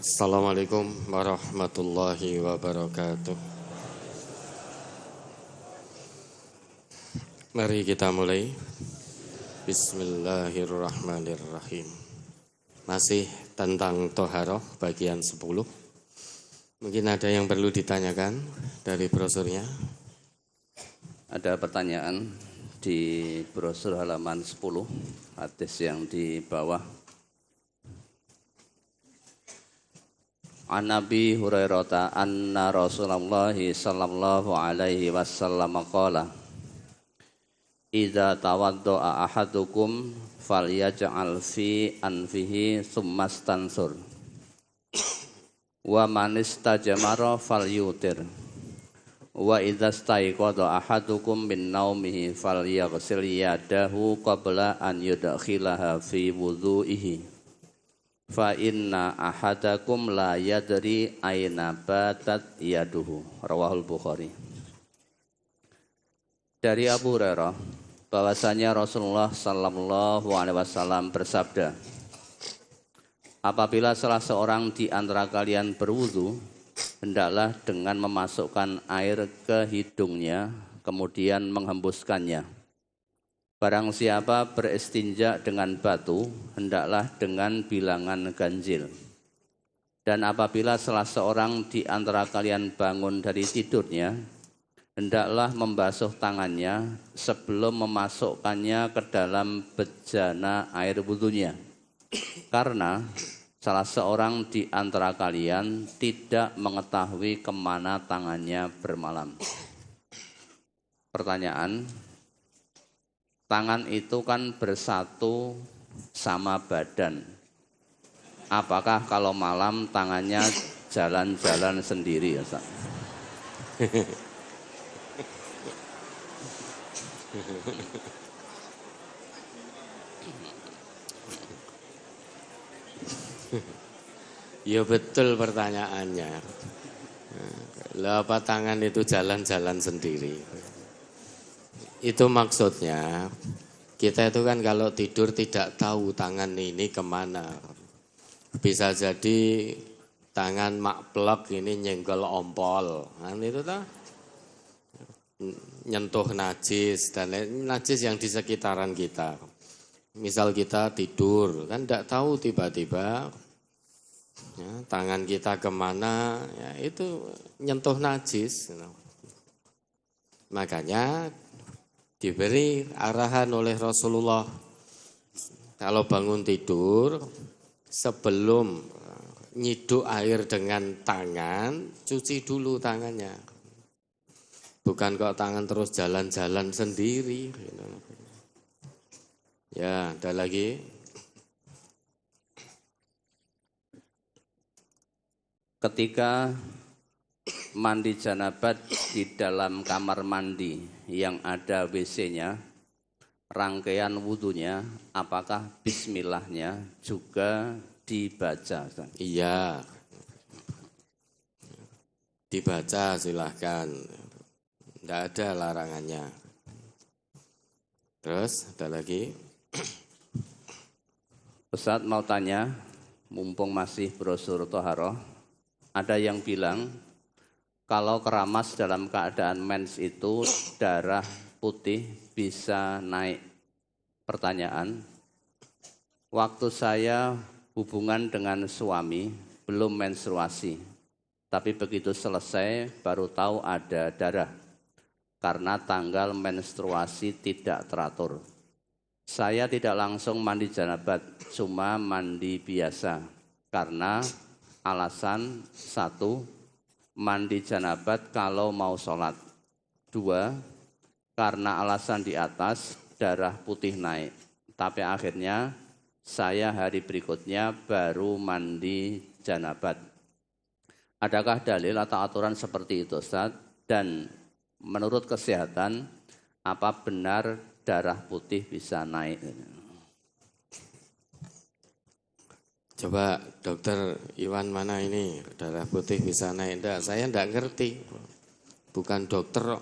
Assalamualaikum warahmatullahi wabarakatuh. Mari kita mulai. Bismillahirrahmanirrahim. Masih tentang Toharoh bagian 10. Mungkin ada yang perlu ditanyakan dari brosurnya. Ada pertanyaan di brosur halaman 10, hadis yang di bawah. An Nabi Hurairah anna Rasulullah sallallahu alaihi wasallam qala idza tawaddaa ahadukum falyaj'al fi anfihi tsumma stansur wa man istajmara falyutir wa idza staiqadha ahadukum min naumihi falyaghsil yadahu qabla an yudkhilaha fi wudhu'ihi fa inna ahadakum la yadri aina batat yaduhu. Rawahul Bukhari. Dari Abu Hurairah bahwasanya Rasulullah sallallahu alaihi wasallam bersabda, apabila salah seorang di antara kalian berwudu, hendaklah dengan memasukkan air ke hidungnya kemudian menghembuskannya. Barang siapa beristinja dengan batu, hendaklah dengan bilangan ganjil. Dan apabila salah seorang di antara kalian bangun dari tidurnya, hendaklah membasuh tangannya sebelum memasukkannya ke dalam bejana air wudunya. Karena salah seorang di antara kalian tidak mengetahui kemana tangannya bermalam. Pertanyaan, tangan itu kan bersatu sama badan. Apakah kalau malam tangannya jalan-jalan sendiri ya, Ustaz? Ya betul pertanyaannya. Lah apa tangan itu jalan-jalan sendiri? Itu maksudnya kita itu kan kalau tidur tidak tahu tangan ini kemana. Bisa jadi tangan makplek ini nyenggol ompol, kan itu toh nyentuh najis dan najis yang di sekitaran kita. Misal kita tidur kan tidak tahu tiba-tiba ya, tangan kita kemana, ya itu nyentuh najis. Makanya diberi arahan oleh Rasulullah, kalau bangun tidur, sebelum nyiduk air dengan tangan, cuci dulu tangannya. Bukan kok tangan terus jalan-jalan sendiri. Ya, ada lagi. Ketika mandi janabat di dalam kamar mandi yang ada WC-nya, rangkaian wudunya, apakah bismillahnya juga dibaca? Iya, dibaca silahkan, tidak ada larangannya. Terus ada lagi. Ustadz mau tanya, mumpung masih brosur Toharoh, ada yang bilang kalau keramas dalam keadaan mens itu darah putih bisa naik. Pertanyaan, waktu saya hubungan dengan suami belum menstruasi, tapi begitu selesai baru tahu ada darah karena tanggal menstruasi tidak teratur. Saya tidak langsung mandi janabat, cuma mandi biasa karena alasan 1, mandi janabat kalau mau sholat. 2, karena alasan di atas darah putih naik. Tapi akhirnya saya hari berikutnya baru mandi janabat. Adakah dalil atau aturan seperti itu, Ustaz? Dan menurut kesehatan, apa benar darah putih bisa naik? Coba dokter Iwan mana ini darah putih bisa naik? Enggak, saya enggak ngerti. Bukan dokter.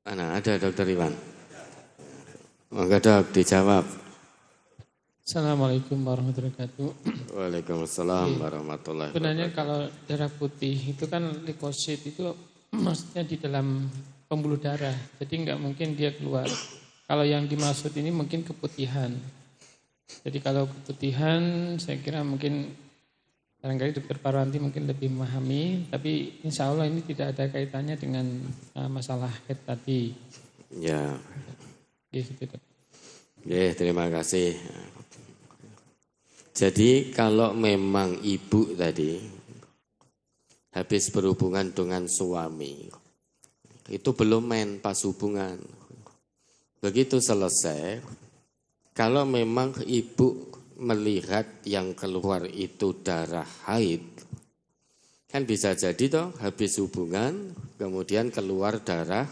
Mana ada dokter Iwan? Enggak dok, dijawab. Assalamualaikum warahmatullahi wabarakatuh. Waalaikumsalam warahmatullahi Sebenarnya wabarakatuh. kalau darah putih itu kan leukosit itu maksudnya di dalam pembuluh darah. Jadi nggak mungkin dia keluar. Kalau yang dimaksud ini mungkin keputihan. Jadi kalau keputihan saya kira mungkin barangkali Dokter Parwanti mungkin lebih memahami. Tapi insya Allah ini tidak ada kaitannya dengan masalah head tadi. Ya, Gitu, Dok. ya, terima kasih. Jadi kalau memang ibu tadi habis berhubungan dengan suami, itu belum main pas hubungan. Begitu selesai, kalau memang ibu melihat yang keluar itu darah haid, kan bisa jadi toh habis hubungan kemudian keluar darah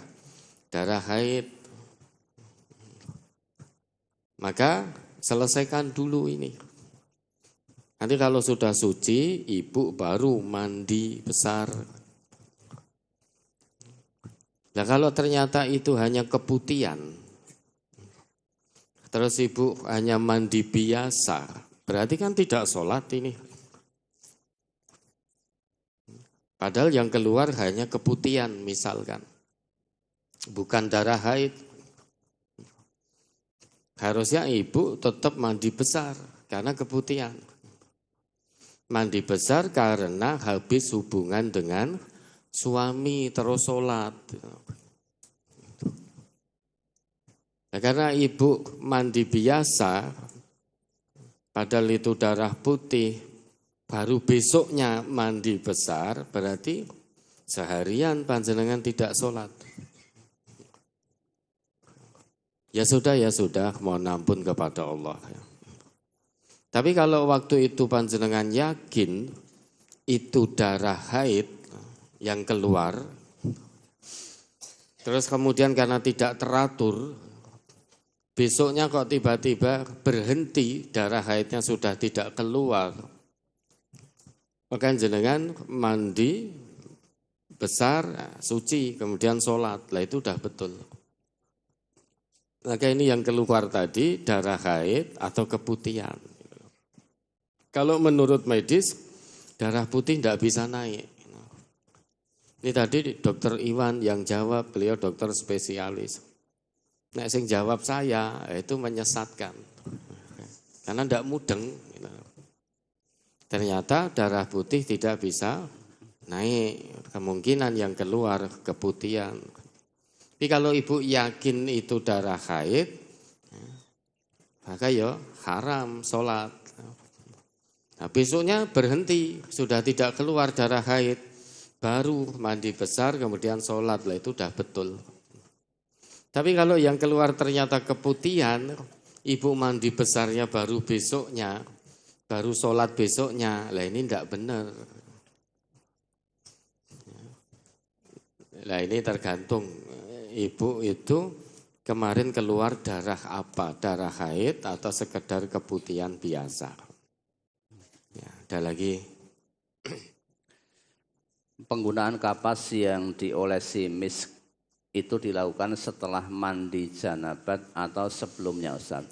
haid. Maka selesaikan dulu ini. Nanti kalau sudah suci, ibu baru mandi besar. Nah kalau ternyata itu hanya keputihan, terus ibu hanya mandi biasa, berarti kan tidak sholat ini. Padahal yang keluar hanya keputihan misalkan, bukan darah haid. Harusnya ibu tetap mandi besar karena keputihan. Mandi besar karena habis hubungan dengan suami terus sholat. Nah, karena ibu mandi biasa, padahal itu darah putih, baru besoknya mandi besar, berarti seharian panjenengan tidak sholat. Ya sudah, mohon ampun kepada Allah. Tapi kalau waktu itu panjenengan yakin itu darah haid yang keluar, terus kemudian karena tidak teratur, besoknya kok tiba-tiba berhenti, darah haidnya sudah tidak keluar, maka jenengan mandi besar, suci, kemudian sholat, lah itu udah betul. Maka ini yang keluar tadi darah haid atau keputihan. Kalau menurut medis, darah putih tidak bisa naik. Ini tadi dokter Iwan yang jawab, beliau dokter spesialis. Nah, sing jawab saya, itu menyesatkan. Karena tidak mudeng. Ternyata darah putih tidak bisa naik. Kemungkinan yang keluar keputihan. Tapi kalau ibu yakin itu darah haid, maka ya haram sholat. Nah, besoknya berhenti, sudah tidak keluar darah haid, baru mandi besar kemudian sholat, lah itu udah betul. Tapi kalau yang keluar ternyata keputihan, ibu mandi besarnya baru besoknya, baru sholat besoknya, lah ini tidak benar. Lah ini tergantung, ibu itu kemarin keluar darah apa, darah haid atau sekedar keputihan biasa. Ya, ada lagi. Penggunaan kapas yang diolesi misk itu dilakukan setelah mandi janabat atau sebelumnya, Ustaz?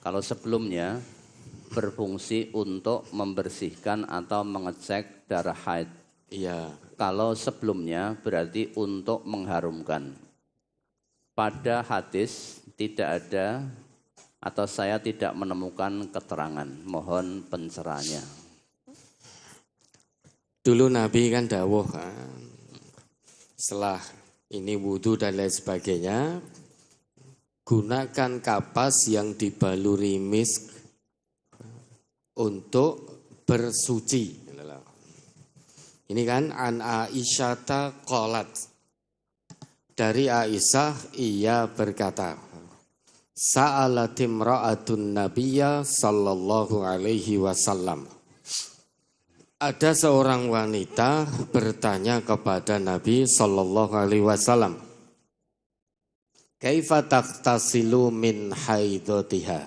Kalau sebelumnya berfungsi untuk membersihkan atau mengecek darah haid. Iya. Kalau sebelumnya berarti untuk mengharumkan. Pada hadis tidak ada atau saya tidak menemukan keterangan. Mohon pencerahannya. Dulu Nabi kan dawuh kan, setelah ini wudhu dan lain sebagainya, gunakan kapas yang dibaluri misk untuk bersuci. Ini kan an Aisyata qalat. Dari Aisyah ia berkata, Sa'alatim ra'atun nabiyya sallallahu alaihi wasallam. Ada seorang wanita bertanya kepada Nabi sallallahu alaihi wasallam, Kaifa taghtasilu min haidatiha?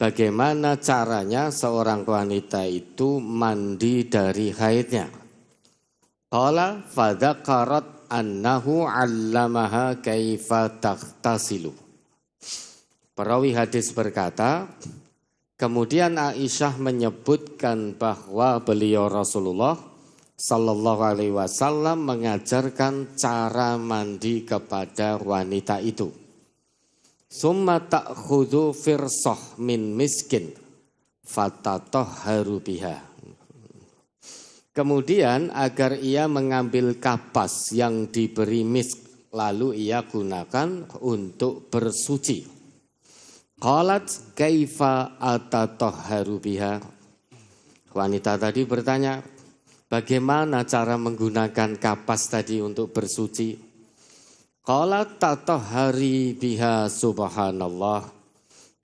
Bagaimana caranya seorang wanita itu mandi dari haidnya? Qala fadzakarat annahu 'allamaha kaifa taghtasilu. Perawi hadis berkata, Kemudian Aisyah menyebutkan bahwa beliau Rasulullah Sallallahu Alaihi Wasallam mengajarkan cara mandi kepada wanita itu. Summa ta'khudhu firsah min miskin fatatahharu biha. Kemudian agar ia mengambil kapas yang diberi misk lalu ia gunakan untuk bersuci. Qalat kaifa atatahharu biha. Wanita tadi bertanya, bagaimana cara menggunakan kapas tadi untuk bersuci? Qalat tatahhari biha subhanallah.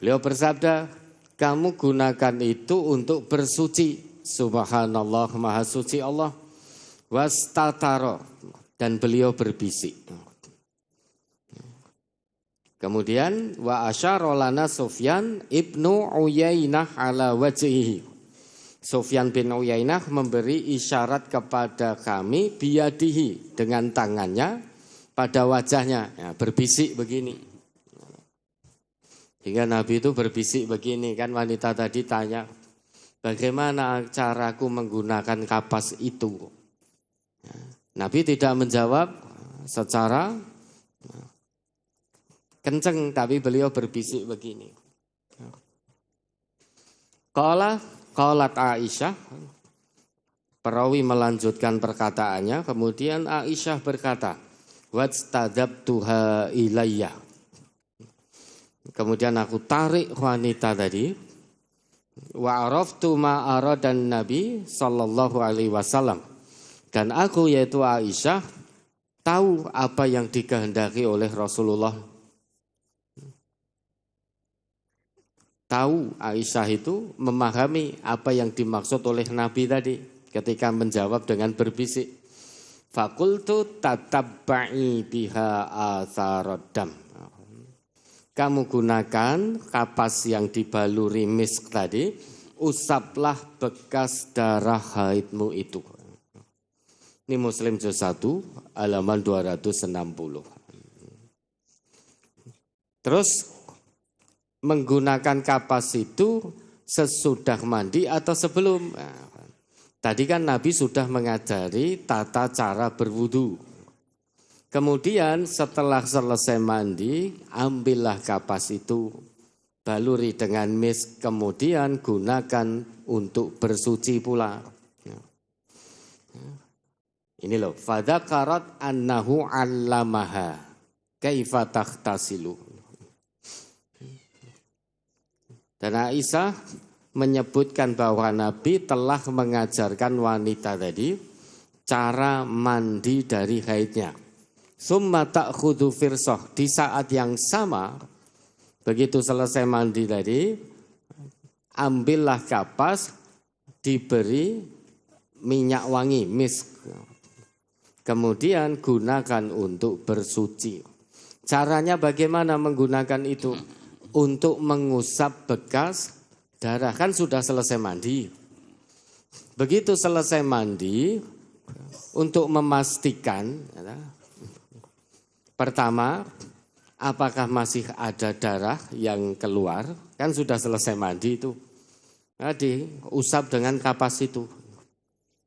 Beliau bersabda, kamu gunakan itu untuk bersuci. Subhanallah, maha suci Allah. Wastataro, dan beliau berbisik. Kemudian wa asyara lana Sufyan ibnu Uyainah ala wajhihi. Sufyan bin Uyainah memberi isyarat kepada kami biyadihi, dengan tangannya pada wajahnya, ya, berbisik begini. Hingga Nabi itu berbisik begini, kan wanita tadi tanya, bagaimana caraku menggunakan kapas itu? Ya, Nabi tidak menjawab secara kenceng, tapi beliau berbisik begini. Qalat Aisyah, perawi melanjutkan perkataannya, kemudian Aisyah berkata, wastadabtuha ilayya. Kemudian aku tarik wanita tadi, wa araftu ma aradan Nabi sallallahu alaihi wasallam. Dan aku yaitu Aisyah tahu apa yang dikehendaki oleh Rasulullah. Tahu, Aisyah itu memahami apa yang dimaksud oleh Nabi tadi ketika menjawab dengan berbisik. Fakultu tatabba'i biha atharoddam. Kamu gunakan kapas yang dibaluri misk tadi, usaplah bekas darah haidmu itu. Ini Muslim juz 1 halaman 260. Terus menggunakan kapas itu sesudah mandi atau sebelum? Tadi kan Nabi sudah mengajari tata cara berwudu. Kemudian setelah selesai mandi, ambillah kapas itu, baluri dengan misk, kemudian gunakan untuk bersuci pula. Ini loh, fadzakarat annahu 'allamaha kaifa taghtasilu. Dan Aisyah menyebutkan bahwa Nabi telah mengajarkan wanita tadi cara mandi dari haidnya. Summa ta'khudhu firsah, di saat yang sama begitu selesai mandi tadi, ambillah kapas diberi minyak wangi misk. Kemudian gunakan untuk bersuci. Caranya bagaimana menggunakan itu? Untuk mengusap bekas darah, kan sudah selesai mandi. Begitu selesai mandi, untuk memastikan, pertama, apakah masih ada darah yang keluar, kan sudah selesai mandi itu. Nah, diusap dengan kapas itu.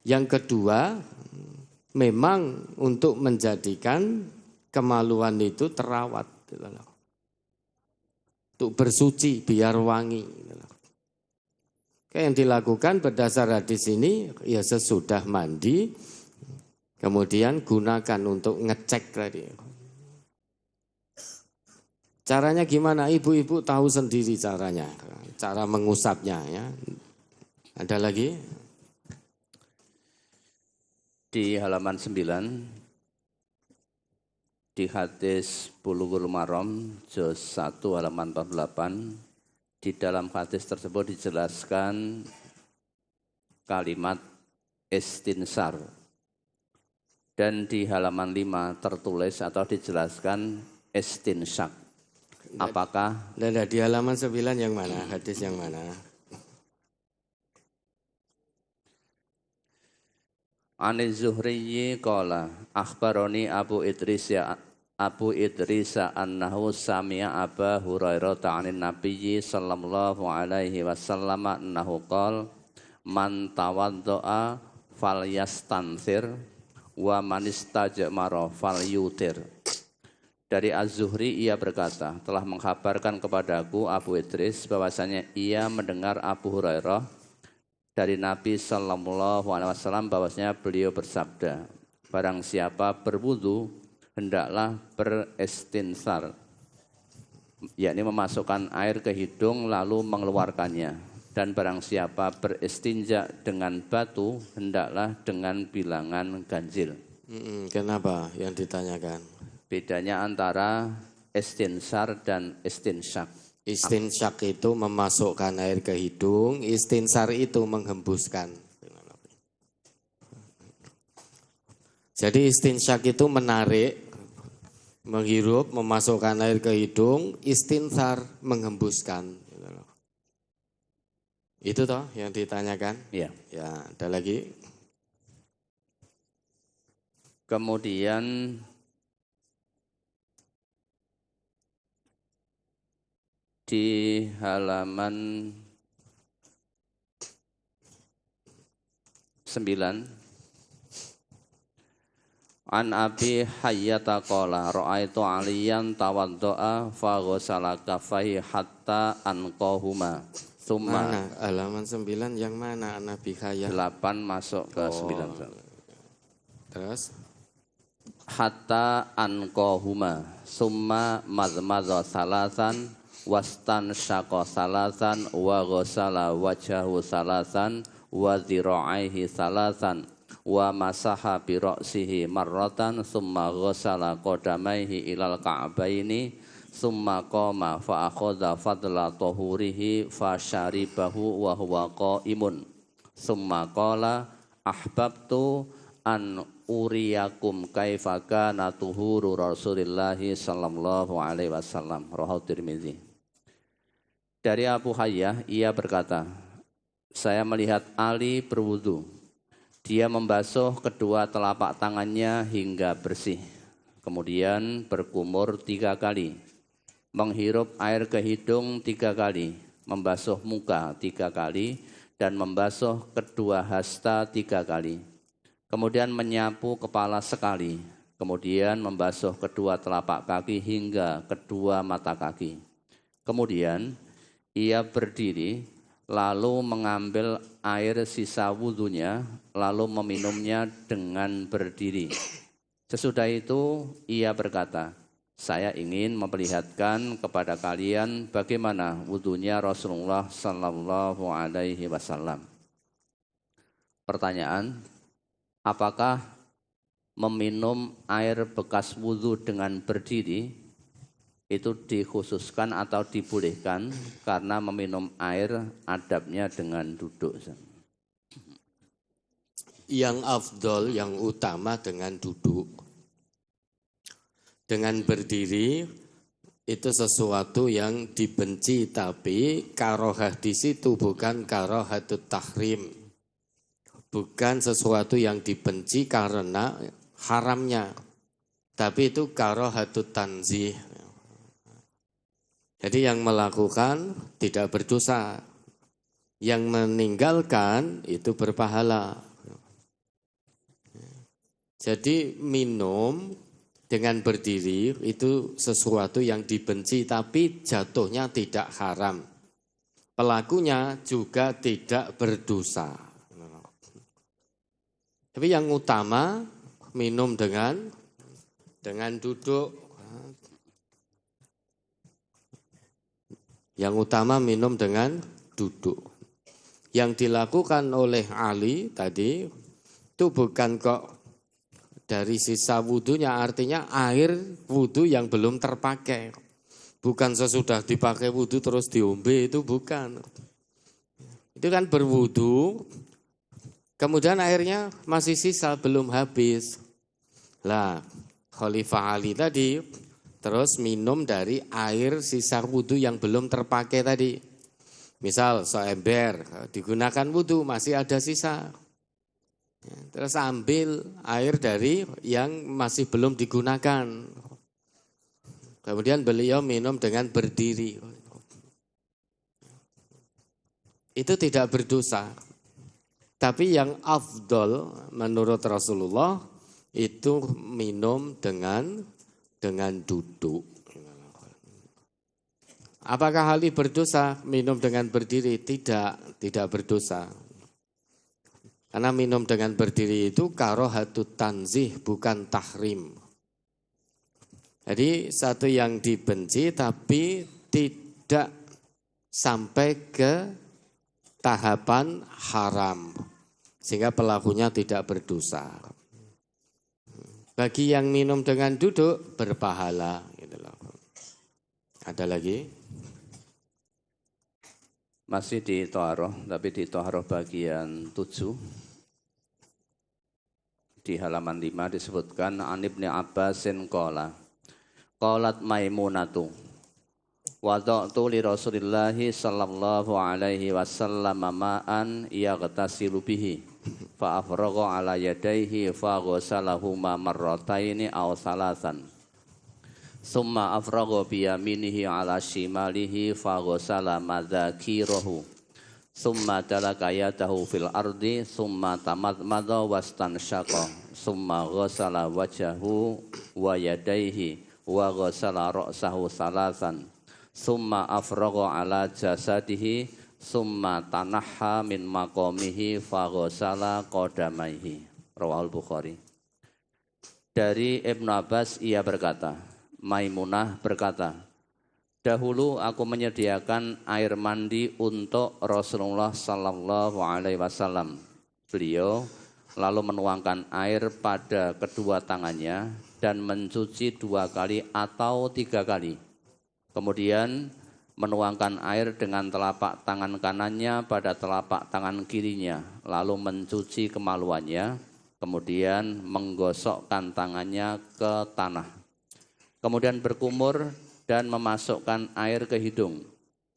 Yang kedua, memang untuk menjadikan kemaluan itu terawat. Untuk bersuci biar wangi. Yang dilakukan berdasar hadis ini, ya sesudah mandi, kemudian gunakan untuk ngecek tadi. Caranya gimana? Ibu-ibu tahu sendiri caranya, cara mengusapnya. Ya. Ada lagi? Di halaman 9, di hadis Bulughul Maram juz 1 halaman 48, di dalam hadis tersebut dijelaskan kalimat istinsar. Dan di halaman 5 tertulis atau dijelaskan istinsyak. Apakah? Dan di halaman 9 yang mana? Hadis yang mana? Ani Zuhriyi qala akhbaroni Abu Idris ya Abu Idris annahu sami'a Aba Hurairah ta'anin Nabiyyi sallallahu alaihi wasallam annahu qala man tawaddo'a falyastansir wa man istajmara falyutir. Dari Az-Zuhri ia berkata, telah mengkhabarkan kepadaku Abu Idris bahwasanya ia mendengar Abu Hurairah dari Nabi sallallahu alaihi wasallam bahwasanya beliau bersabda, barang siapa berwudu hendaklah beristinsar, yakni memasukkan air ke hidung lalu mengeluarkannya. Dan barang siapa beristinja dengan batu, hendaklah dengan bilangan ganjil. Kenapa yang ditanyakan? Bedanya antara istinsar dan istinsyak. Istinsyak itu memasukkan air ke hidung, istinsar itu menghembuskan. Jadi istinsyak itu menarik, menghirup, memasukkan air ke hidung, istinsar menghembuskan. Itu toh yang ditanyakan? Ya. Ya, ada lagi. Kemudian di halaman 9 An Abi Hayyata qala ra'aitu aliyan tawaddo'a fa ghasala kaffaihi hatta anqahuma. Mana? Halaman 9 yang mana Nabi Khayat? 8 masuk ke 9. Terus? Hatta anqahuma summa madmadha salasan wastan syaqa salasan wa ghasala wajhahu salasan wa dhira'aihi salasan wa masaha bi ra'sihi marratan summa ghasala qadamaihi ilal ka'baini summa qama fa akhadha fadla tahurihi fa syaribahu wa huwa qaimun summa qala ahbabtu an uriyakum kaifa kana tuhuru Rasulillah sallallahu alaihi wasallam rawahu Tirmizi. Dari Abu Hayyah ia berkata, saya melihat Ali berwudu. Dia membasuh kedua telapak tangannya hingga bersih. Kemudian berkumur 3 kali. Menghirup air ke hidung 3 kali, membasuh muka 3 kali, dan membasuh kedua hasta 3 kali. Kemudian menyapu kepala sekali, kemudian membasuh kedua telapak kaki hingga kedua mata kaki. Kemudian ia berdiri, lalu mengambil air sisa wudhunya, lalu meminumnya dengan berdiri. Sesudah itu ia berkata, saya ingin memperlihatkan kepada kalian bagaimana wudunya Rasulullah sallallahu alaihi wasallam. Pertanyaan, apakah meminum air bekas wudu dengan berdiri itu dikhususkan atau dibolehkan karena meminum air adabnya dengan duduk? Yang afdol, yang utama dengan duduk. Dengan berdiri itu sesuatu yang dibenci, tapi karohah di situ bukan karohatut tahrim. Bukan sesuatu yang dibenci karena haramnya, tapi itu karohatut tanzih. Jadi yang melakukan tidak berdosa, yang meninggalkan itu berpahala. Jadi minum dengan berdiri itu sesuatu yang dibenci, tapi jatuhnya tidak haram. Pelakunya juga tidak berdosa. Tapi yang utama minum dengan duduk. Yang utama minum dengan duduk. Yang dilakukan oleh Ali tadi itu bukan kok dari sisa wudhunya, artinya air wudhu yang belum terpakai. Bukan sesudah dipakai wudhu terus diombe, itu bukan. Itu kan berwudhu, kemudian airnya masih sisa, belum habis. Lah, Khalifah Ali tadi terus minum dari air sisa wudhu yang belum terpakai tadi. Misal seember, digunakan wudhu masih ada sisa. Terus ambil air dari yang masih belum digunakan. Kemudian beliau minum dengan berdiri. Itu tidak berdosa. Tapi yang afdol menurut Rasulullah itu minum dengan duduk. Apakah hal ini berdosa? Minum dengan berdiri? Tidak berdosa. Karena minum dengan berdiri itu karohatut tanzih, bukan tahrim. Jadi satu yang dibenci tapi tidak sampai ke tahapan haram. Sehingga pelakunya tidak berdosa. Bagi yang minum dengan duduk berpahala. Gitu loh. Ada lagi? Masih di Toharoh, tapi di Toharoh bagian 7. Di halaman 5 disebutkan An Ibni Abbasin qala qalat Maimunatu wada'tu li Rasulillahi sallallahu alaihi wasallam ma'an yaghtasilu bihi fa afragha ala yadayhi fa ghasalahuma marrataini aw salasan summa afragha bi yaminihi ala shimalihi fa ghasala madzakirahu summa talaka yadahu fil ardi summa tamadmada wastansyaqa summa ghasala wajahu wa yadayhi wa ghasala ra'sahu salasan summa afragha ala jasadihi summa tanahha min maqamihi fa ghasala qadamaihi. Rawahul Bukhari. Dari Ibnu Abbas ia berkata, Maimunah berkata, dahulu aku menyediakan air mandi untuk Rasulullah Sallallahu Alaihi Wasallam. Beliau lalu menuangkan air pada kedua tangannya dan mencuci 2 kali atau 3 kali. Kemudian menuangkan air dengan telapak tangan kanannya pada telapak tangan kirinya, lalu mencuci kemaluannya, kemudian menggosokkan tangannya ke tanah. Kemudian berkumur dan memasukkan air ke hidung,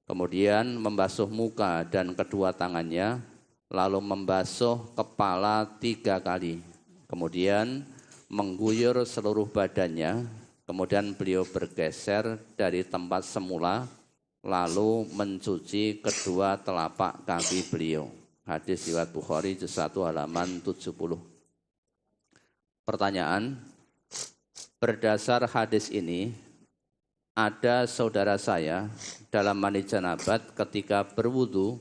kemudian membasuh muka dan kedua tangannya, lalu membasuh kepala 3 kali, kemudian mengguyur seluruh badannya, kemudian beliau bergeser dari tempat semula, lalu mencuci kedua telapak kaki beliau. Hadis riwayat Bukhari juz 1 halaman 70. Pertanyaan, berdasar hadis ini, ada saudara saya dalam mandi janabat ketika berwudu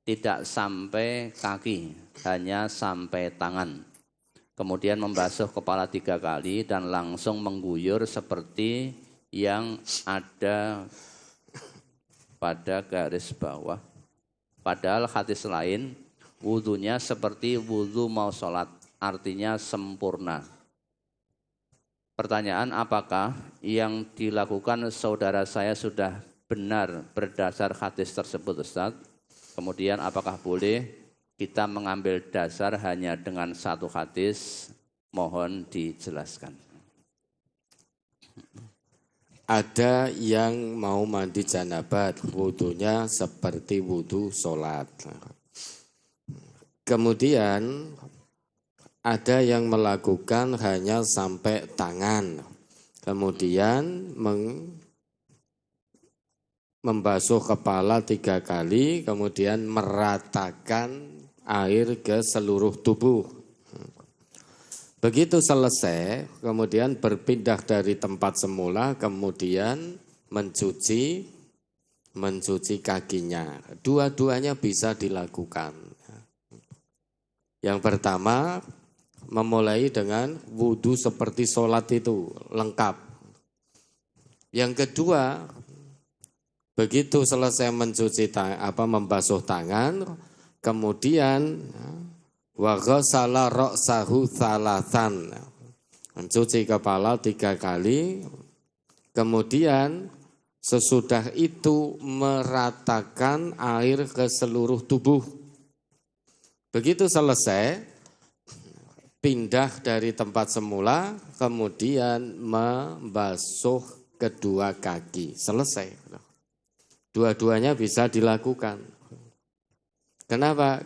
tidak sampai kaki, hanya sampai tangan. Kemudian membasuh kepala 3 kali dan langsung mengguyur seperti yang ada pada garis bawah. Padahal hadis lain, wudunya seperti wudu mau sholat, artinya sempurna. Pertanyaan, apakah yang dilakukan saudara saya sudah benar berdasar hadis tersebut, Ustaz? Kemudian apakah boleh kita mengambil dasar hanya dengan 1 hadis? Mohon dijelaskan. Ada yang mau mandi janabat, wudunya seperti wudu sholat. Kemudian ada yang melakukan hanya sampai tangan, kemudian membasuh kepala 3 kali, kemudian meratakan air ke seluruh tubuh. Begitu selesai, kemudian berpindah dari tempat semula, kemudian mencuci kakinya. Dua-duanya bisa dilakukan. Yang pertama, memulai dengan wudhu seperti sholat itu, lengkap. Yang kedua, begitu selesai membasuh tangan, kemudian wa ghasala ra'sahu thalathan, mencuci kepala 3 kali, kemudian sesudah itu meratakan air ke seluruh tubuh. Begitu selesai, pindah dari tempat semula, kemudian membasuh kedua kaki. Selesai. Dua-duanya bisa dilakukan. Kenapa?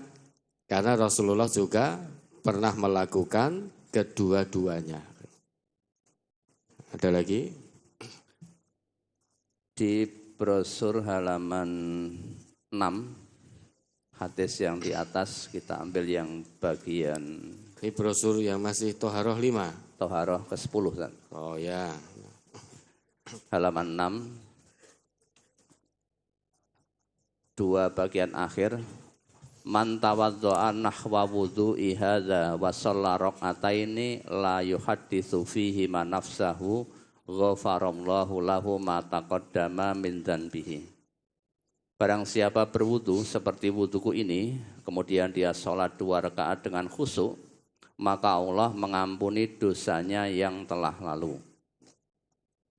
Karena Rasulullah juga pernah melakukan kedua-duanya. Ada lagi? Di brosur halaman 6, hadis yang di atas kita ambil yang bagian Ini brosur yang masih Toharoh 5. Toharoh ke-10. Kan? Oh ya. Halaman 6, 2 bagian akhir. Man tawaddo'a nahwa wudhu'i hadza wa shalla rak'ataini la yuhadditsu fihi ma nafsahu ghafarallahu lahu ma taqaddama min dzanbihi. Barang siapa berwudu seperti wuduku ini, kemudian dia sholat 2 rakaat dengan khusyuk, maka Allah mengampuni dosanya yang telah lalu.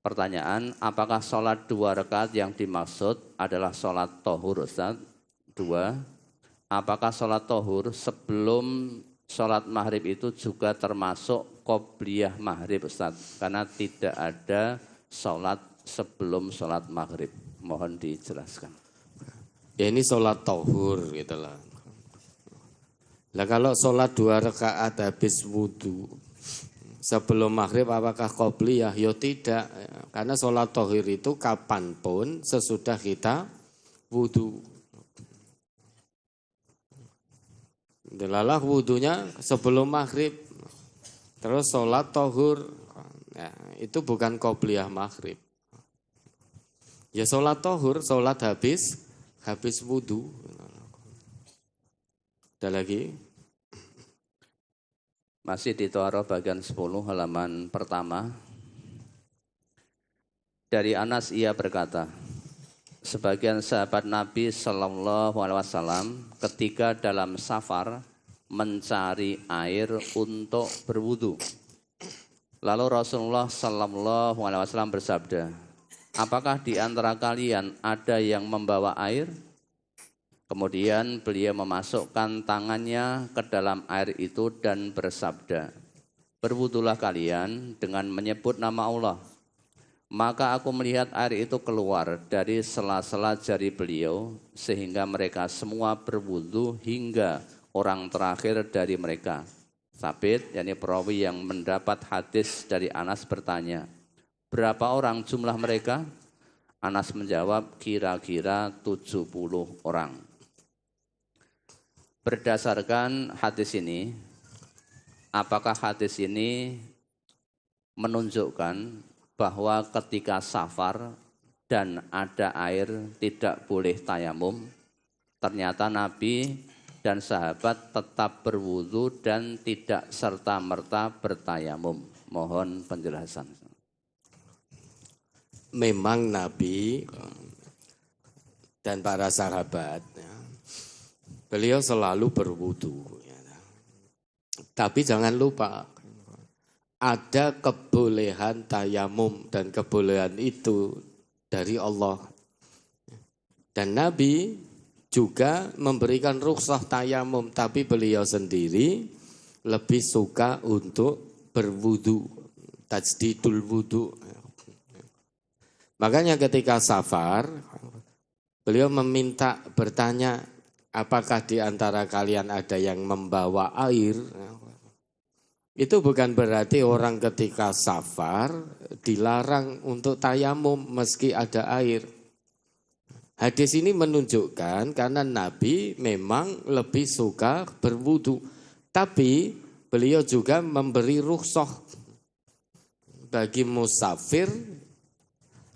Pertanyaan, apakah sholat 2 rakaat yang dimaksud adalah sholat tohur, Ustaz? 2, apakah sholat tohur sebelum sholat maghrib itu juga termasuk qobliyah maghrib, Ustaz? Karena tidak ada sholat sebelum sholat maghrib. Mohon dijelaskan. Ya ini sholat tohur gitu lah. Nah kalau sholat 2 rakaat habis wudhu sebelum maghrib apakah qobliyah? Ya tidak. Karena sholat tohur itu kapanpun sesudah kita wudhu. Delalah wudhunya sebelum maghrib, terus sholat tohur, ya, itu bukan qobliyah maghrib. Ya sholat tohur, sholat habis wudhu. Ada lagi? Masih di Toharoh bagian 10 halaman pertama. Dari Anas ia berkata, sebagian sahabat Nabi Shallallahu Alaihi Wasallam ketika dalam safar mencari air untuk berwudu. Lalu Rasulullah Shallallahu Alaihi Wasallam bersabda, apakah di antara kalian ada yang membawa air? Kemudian beliau memasukkan tangannya ke dalam air itu dan bersabda, berwudulah kalian dengan menyebut nama Allah. Maka aku melihat air itu keluar dari sela-sela jari beliau sehingga mereka semua berwudu hingga orang terakhir dari mereka. Sabit, yakni perawi yang mendapat hadis dari Anas bertanya, berapa orang jumlah mereka? Anas menjawab, kira-kira 70 orang. Berdasarkan hadis ini, apakah hadis ini menunjukkan bahwa ketika safar dan ada air tidak boleh tayamum? Ternyata Nabi dan sahabat tetap berwudu dan tidak serta-merta bertayamum. Mohon penjelasan. Memang Nabi dan para sahabat, ya, beliau selalu berwudu. Ya. Tapi jangan lupa, ada kebolehan tayamum dan kebolehan itu dari Allah. Dan Nabi juga memberikan rukhsah tayamum, tapi beliau sendiri lebih suka untuk berwudu, tajdidul wudu. Makanya ketika safar, beliau meminta bertanya, apakah di antara kalian ada yang membawa air? Itu bukan berarti orang ketika safar dilarang untuk tayamum meski ada air. Hadis ini menunjukkan karena Nabi memang lebih suka berwudu. Tapi beliau juga memberi rukhsah bagi musafir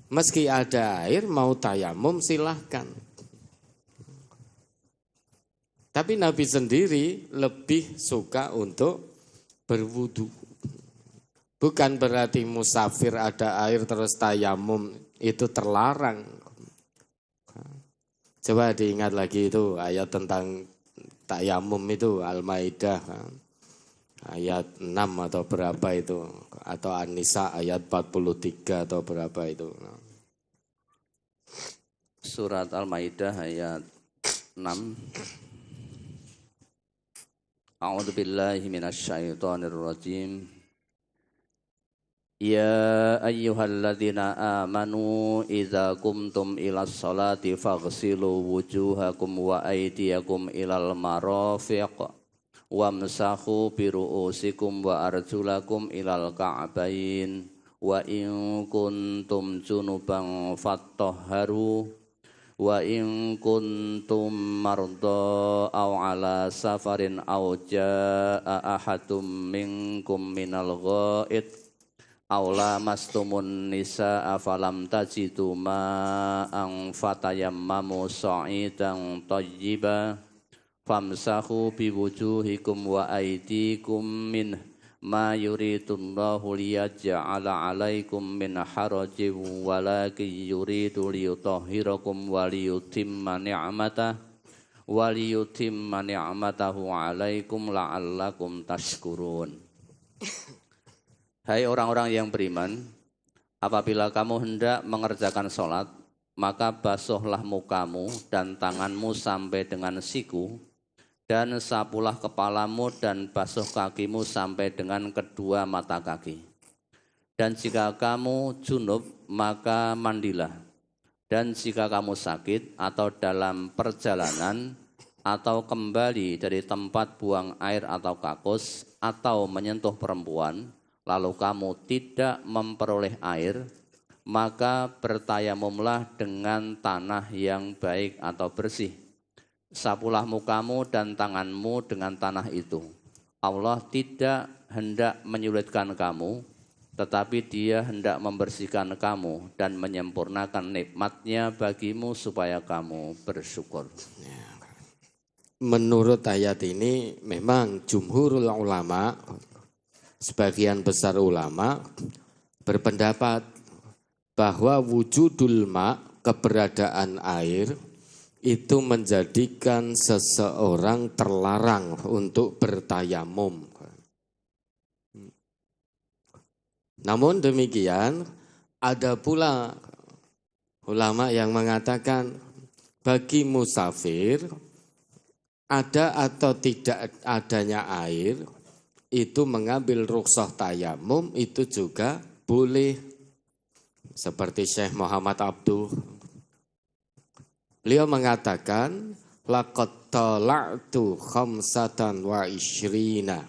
meski ada air mau tayamum silahkan. Tapi Nabi sendiri lebih suka untuk berwudu. Bukan berarti musafir ada air terus tayamum itu terlarang. Coba diingat lagi itu ayat tentang tayamum itu Al-Maidah ayat 6 atau berapa itu, atau An-Nisa ayat 43 atau berapa itu. Surat Al-Maidah ayat 6. A'udzu billahi minasyaitonir rajim. Ya ayyuhalladzina amanu idza qumtum ilas salati faghsilu wujuhakum wa aydiyakum ilal marafiq wamsahu bi ru'usikum wa arjulakum ilal ka'bayn wa in kuntum junuban fattahharu wa in kuntum marda aw ala safarin aw jaa ahadum minkum minal ghaid aw lamastumun nisaa falam tajidu ma'an fatayammamu sa'idan thayyiban famsahu biwujuhikum wa aydikum min ma yuridullahu liyaj'ala 'alaikum min harajin walakin yuridu liyutahhirakum wa liyutimma ni'matahu 'alaikum la'allakum tashkurun. Hai orang-orang yang beriman, apabila kamu hendak mengerjakan sholat, maka basuhlah mukamu dan tanganmu sampai dengan siku, dan sapulah kepalamu dan basuh kakimu sampai dengan kedua mata kaki. Dan jika kamu junub, maka mandilah. Dan jika kamu sakit atau dalam perjalanan, atau kembali dari tempat buang air atau kakus, atau menyentuh perempuan, lalu kamu tidak memperoleh air, maka bertayamumlah dengan tanah yang baik atau bersih. Sapulah mukamu dan tanganmu dengan tanah itu. Allah tidak hendak menyulitkan kamu, tetapi Dia hendak membersihkan kamu dan menyempurnakan nikmat-Nya bagimu supaya kamu bersyukur. Menurut ayat ini memang jumhurul ulama, sebagian besar ulama berpendapat bahwa wujudul ma, keberadaan air, itu menjadikan seseorang terlarang untuk bertayamum. Namun demikian, ada pula ulama yang mengatakan bagi musafir, ada atau tidak adanya air, itu mengambil rukhsah tayamum itu juga boleh. Seperti Syekh Muhammad Abduh, beliau mengatakan laqad tala'tu khamsatan wa ishrina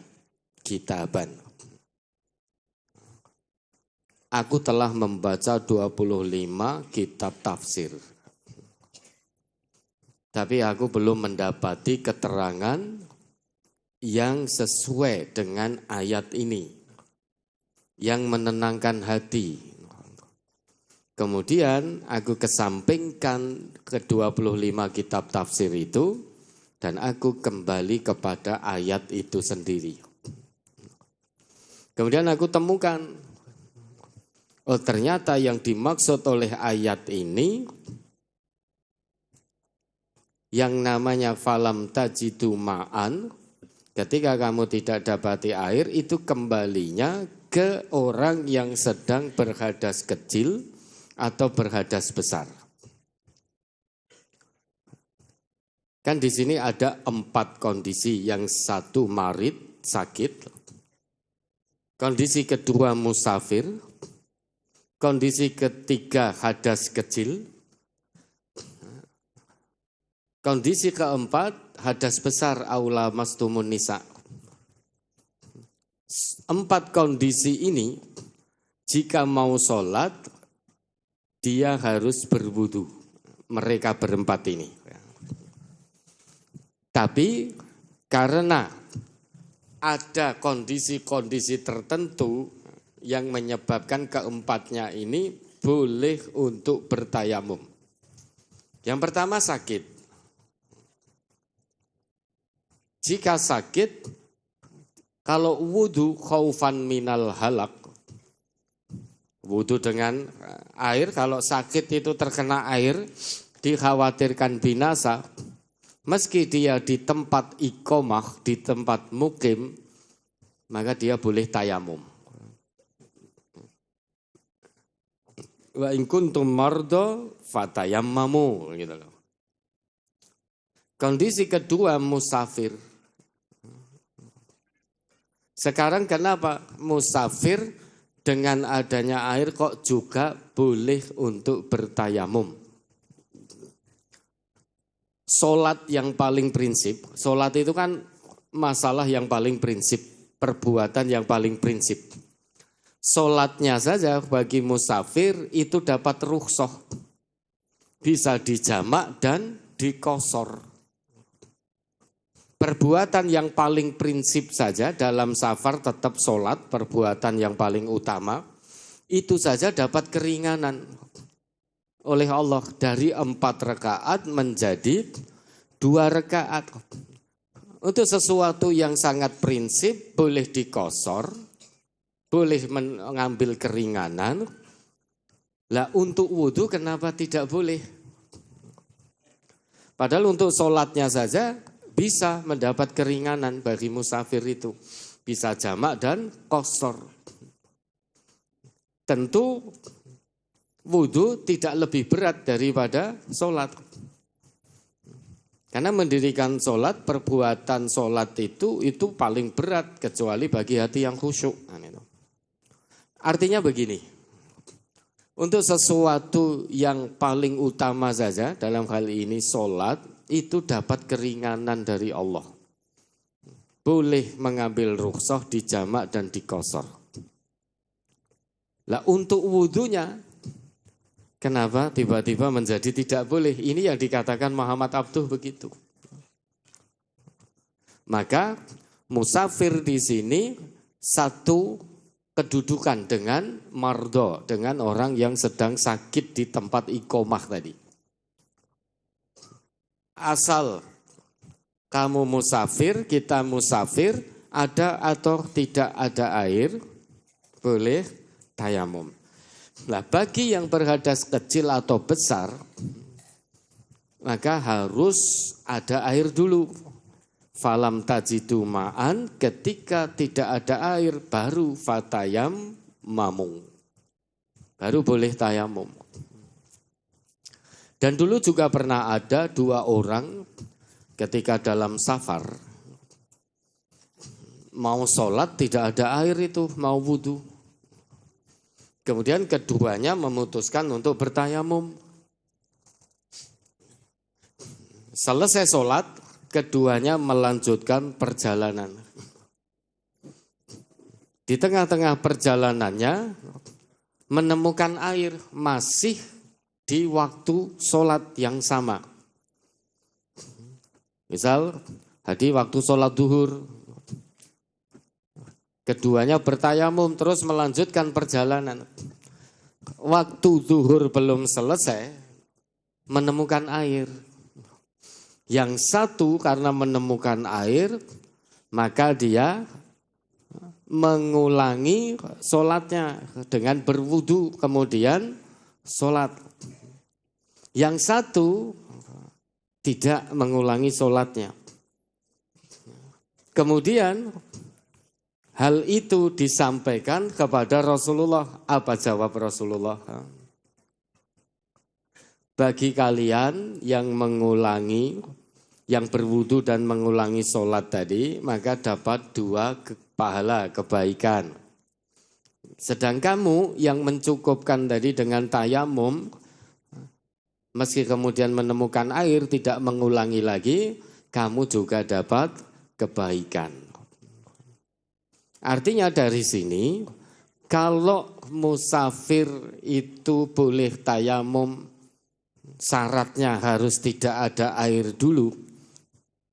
kitaban. Aku telah membaca 25 kitab tafsir. Tapi aku belum mendapati keterangan yang sesuai dengan ayat ini, yang menenangkan hati. Kemudian aku kesampingkan ke-25 kitab tafsir itu dan aku kembali kepada ayat itu sendiri. Kemudian aku temukan, oh ternyata yang dimaksud oleh ayat ini yang namanya falam tajidu ma'an, ketika kamu tidak dapati air, itu kembalinya ke orang yang sedang berhadas kecil atau berhadas besar. Kan di sini ada 4 kondisi, yang satu marid, sakit. Kondisi kedua musafir. Kondisi ketiga hadas kecil. Kondisi keempat hadas besar aula mastumun nisa. 4 kondisi ini jika mau sholat dia harus berwudu. Mereka berempat ini. Tapi karena ada kondisi-kondisi tertentu yang menyebabkan keempatnya ini boleh untuk bertayamum. Yang pertama sakit. Jika sakit, kalau wudu khaufan minal halak, wudu dengan air, kalau sakit itu terkena air, dikhawatirkan binasa, meski dia di tempat iqomah, di tempat mukim, maka dia boleh tayamum. Wa in kuntum mardo fatayammamu, gitu loh. Kondisi kedua musafir. Sekarang kenapa musafir dengan adanya air kok juga boleh untuk bertayamum? Sholat yang paling prinsip, sholat itu kan masalah yang paling prinsip, perbuatan yang paling prinsip. Sholatnya saja bagi musafir itu dapat rukhsah. Bisa dijamak dan dikosor. Perbuatan yang paling prinsip saja dalam safar tetap sholat, perbuatan yang paling utama, itu saja dapat keringanan oleh Allah dari 4 rakaat menjadi 2 rakaat. Untuk sesuatu yang sangat prinsip boleh dikosor, boleh mengambil keringanan. Lah untuk wudhu kenapa tidak boleh? Padahal untuk sholatnya saja bisa mendapat keringanan bagi musafir itu. Bisa jamak dan qasar. Tentu wudhu tidak lebih berat daripada sholat. Karena mendirikan sholat, perbuatan sholat itu paling berat kecuali bagi hati yang khusyuk. Artinya begini, untuk sesuatu yang paling utama saja dalam hal ini sholat, itu dapat keringanan dari Allah. Boleh mengambil rukhsah dijamak dan dikosor. Lah untuk wudhunya, kenapa tiba-tiba menjadi tidak boleh? Ini yang dikatakan Muhammad Abduh begitu. Maka musafir di sini satu kedudukan dengan mardo, dengan orang yang sedang sakit di tempat iqomah tadi. Asal kamu musafir, kita musafir, ada atau tidak ada air, boleh tayamum. Nah, bagi yang berhadas kecil atau besar, maka harus ada air dulu. Falam tajidu ma'an, ketika tidak ada air, baru fatayam mamung. Baru boleh tayamum. Dan dulu juga pernah ada 2 orang ketika dalam safar, mau sholat tidak ada air itu, mau wudhu. Kemudian keduanya memutuskan untuk bertayamum. Selesai sholat, keduanya melanjutkan perjalanan. Di tengah-tengah perjalanannya menemukan air masih di waktu sholat yang sama. Misal, tadi waktu sholat duhur, keduanya bertayamum terus melanjutkan perjalanan. Waktu duhur belum selesai, menemukan air. Yang satu karena menemukan air, maka dia mengulangi sholatnya dengan berwudu, kemudian sholat. Yang satu tidak mengulangi sholatnya. Kemudian hal itu disampaikan kepada Rasulullah. Apa jawab Rasulullah? Bagi kalian yang mengulangi, yang berwudu dan mengulangi sholat tadi, maka dapat 2 pahala kebaikan. Sedang kamu yang mencukupkan tadi dengan tayamum, meski kemudian menemukan air, tidak mengulangi lagi, kamu juga dapat kebaikan. Artinya dari sini, kalau musafir itu boleh tayamum, syaratnya harus tidak ada air dulu.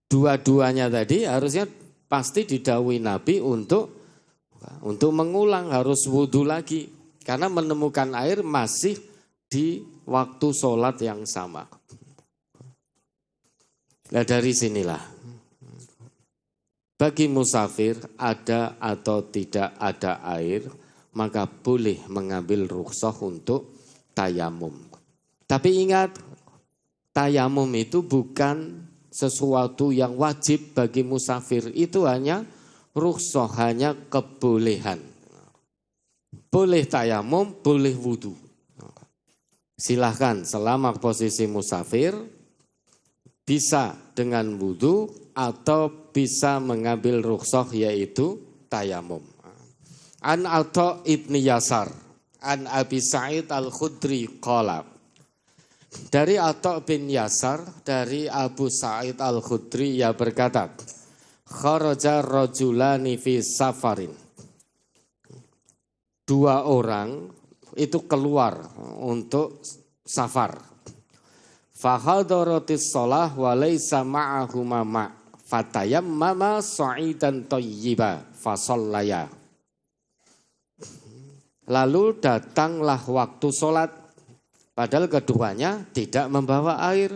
Dua-duanya tadi harusnya pasti didhawuhi Nabi untuk mengulang, harus wudhu lagi. Karena menemukan air masih di waktu sholat yang sama. Nah dari sinilah, bagi musafir ada atau tidak ada air, maka boleh mengambil rukhsah untuk tayamum. Tapi ingat, tayamum itu bukan sesuatu yang wajib bagi musafir, itu hanya rukhsah, hanya kebolehan. Boleh tayamum, boleh wudu. Silahkan selama posisi musafir bisa dengan wudu atau bisa mengambil rukhsah yaitu tayamum. An Atha ibni Yasar, an Abi Sa'id al-Khudri qala. Dari Atha bin Yasar, dari Abu Sa'id al-Khudri, ia berkata, kharaja rajulani fi safarin. dua orang itu keluar untuk safar. Fahadaratis shalah wa laisa ma'ahuma ma' fatayammama sa'idan thayyiba fasallaya. Lalu datanglah waktu sholat, padahal keduanya tidak membawa air.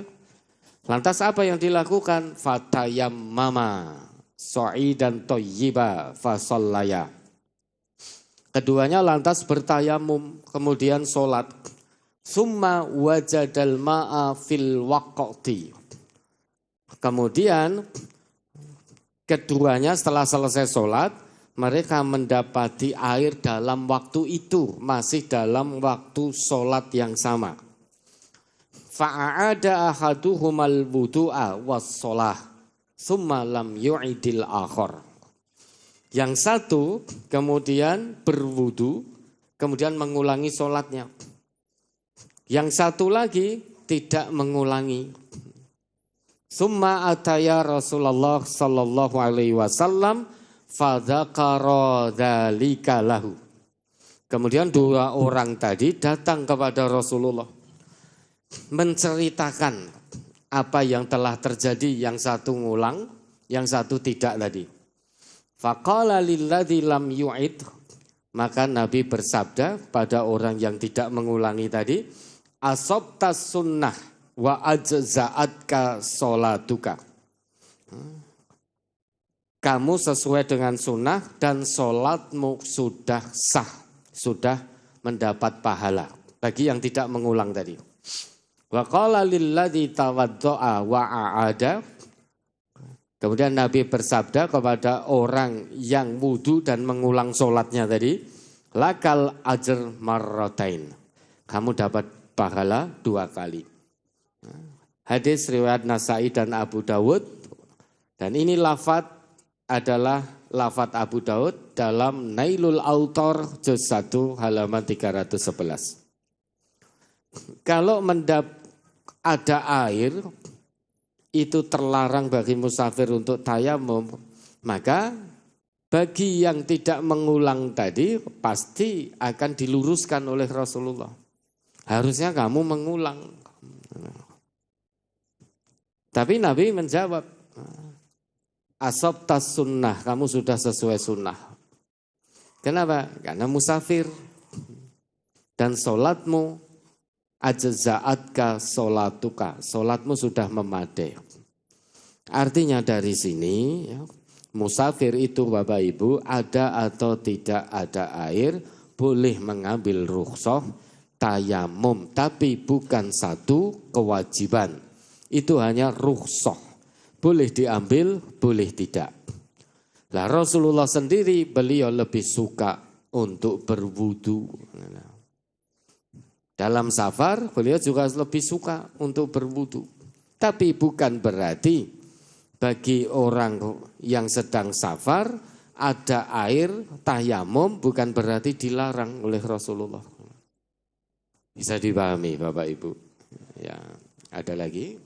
Lantas apa yang dilakukan? Fatayammama sa'idan thayyiba fasallaya. Keduanya lantas bertayamum, kemudian sholat. Summa wajadal ma'a fil waqti. Kemudian keduanya setelah selesai sholat, mereka mendapati air dalam waktu itu, masih dalam waktu sholat yang sama. Fa'ada ahaduhumal wudu'a was sholah, summa lam yu'idil akhor. Yang satu kemudian berwudu, kemudian mengulangi sholatnya. Yang satu lagi tidak mengulangi. Summa ataya Rasulullah sallallahu alaihi wasallam fadzakara dzalika lahu. Kemudian dua orang tadi datang kepada Rasulullah menceritakan apa yang telah terjadi, yang satu ngulang, yang satu tidak tadi. Faqala lilladzi lam yu'id, maka Nabi bersabda pada orang yang tidak mengulangi tadi, asabtas sunnah wa ajza'atka sholatuka. Kamu sesuai dengan sunnah dan sholatmu sudah sah, sudah mendapat pahala. Bagi yang tidak mengulang tadi. Wa qala lilladzi tawaddo'a wa a'ada. Kemudian Nabi bersabda kepada orang yang wudu dan mengulang sholatnya tadi, lakal ajr marratain. Kamu dapat pahala 2 kali. Hadis riwayat Nasai dan Abu Dawud. Dan ini lafadz adalah lafadz Abu Dawud dalam Nailul Autor juz 1 halaman 311. Kalau ada air, itu terlarang bagi musafir untuk tayamum, maka bagi yang tidak mengulang tadi pasti akan diluruskan oleh Rasulullah. Harusnya kamu mengulang. Tapi Nabi menjawab, asabtas sunnah, kamu sudah sesuai sunnah. Kenapa? Karena musafir. Dan sholatmu, ajza'atka sholatuka, sholatmu sudah memadai. Artinya dari sini, musafir itu Bapak Ibu, ada atau tidak ada air, boleh mengambil rukhsah tayamum, tapi bukan satu kewajiban. Itu hanya rukhsah. Boleh diambil, boleh tidak. Nah, Rasulullah sendiri beliau lebih suka untuk berwudu. Dalam safar beliau juga lebih suka untuk berwudu. Tapi bukan berarti bagi orang yang sedang safar ada air tayamum bukan berarti dilarang oleh Rasulullah. Bisa dipahami Bapak Ibu. Ya, ada lagi?